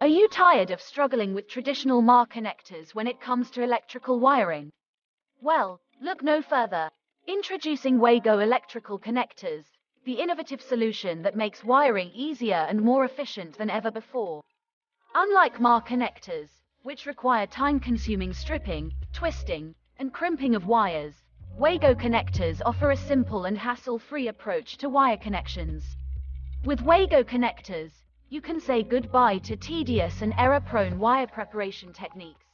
Are you tired of struggling with traditional MAR connectors when it comes to electrical wiring? Well, look no further. Introducing Wago electrical connectors, the innovative solution that makes wiring easier and more efficient than ever before. Unlike MAR connectors, which require time-consuming stripping, twisting, and crimping of wires, Wago connectors offer a simple and hassle-free approach to wire connections. With Wago connectors, you can say goodbye to tedious and error-prone wire preparation techniques.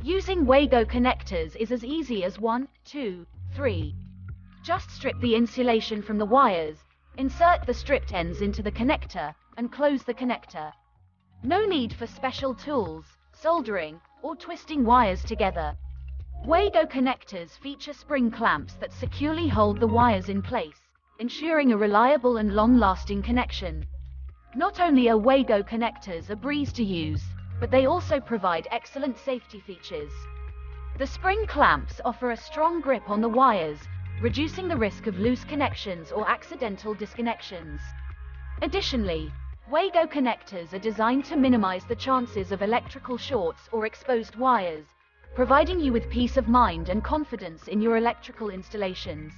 Using Wago connectors is as easy as 1, 2, 3. Just strip the insulation from the wires, insert the stripped ends into the connector, and close the connector. No need for special tools, soldering, or twisting wires together. Wago connectors feature spring clamps that securely hold the wires in place, ensuring a reliable and long-lasting connection. Not only are Wago connectors a breeze to use, but they also provide excellent safety features. The spring clamps offer a strong grip on the wires, reducing the risk of loose connections or accidental disconnections. Additionally, Wago connectors are designed to minimize the chances of electrical shorts or exposed wires, providing you with peace of mind and confidence in your electrical installations.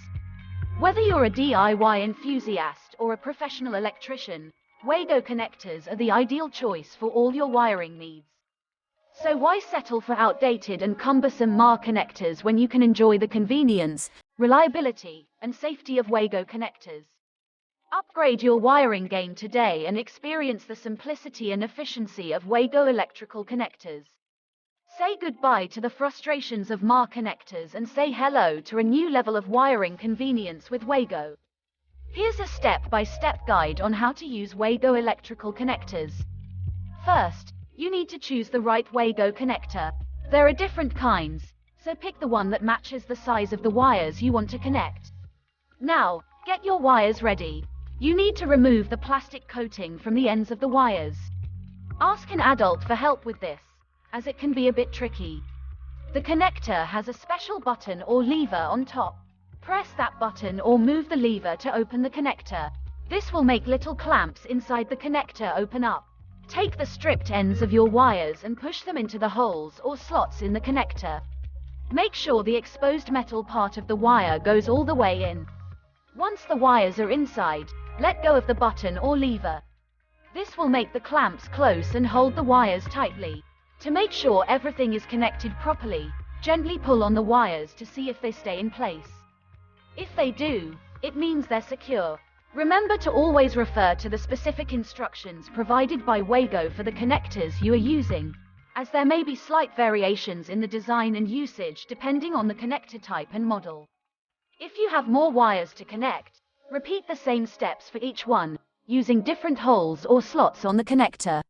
Whether you're a DIY enthusiast or a professional electrician, Wago connectors are the ideal choice for all your wiring needs. So why settle for outdated and cumbersome MAR connectors when you can enjoy the convenience, reliability, and safety of Wago connectors? Upgrade your wiring game today and experience the simplicity and efficiency of Wago electrical connectors. Say goodbye to the frustrations of MAR connectors and say hello to a new level of wiring convenience with Wago. Here's a step-by-step guide on how to use Wago electrical connectors. First, you need to choose the right Wago connector. There are different kinds, so pick the one that matches the size of the wires you want to connect. Now, get your wires ready. You need to remove the plastic coating from the ends of the wires. Ask an adult for help with this, as it can be a bit tricky. The connector has a special button or lever on top. Press that button or move the lever to open the connector. This will make little clamps inside the connector open up. Take the stripped ends of your wires and push them into the holes or slots in the connector. Make sure the exposed metal part of the wire goes all the way in. Once the wires are inside, let go of the button or lever. This will make the clamps close and hold the wires tightly. To make sure everything is connected properly, gently pull on the wires to see if they stay in place. If they do, it means they're secure. Remember to always refer to the specific instructions provided by Wago for the connectors you are using, as there may be slight variations in the design and usage depending on the connector type and model. If you have more wires to connect, repeat the same steps for each one, using different holes or slots on the connector.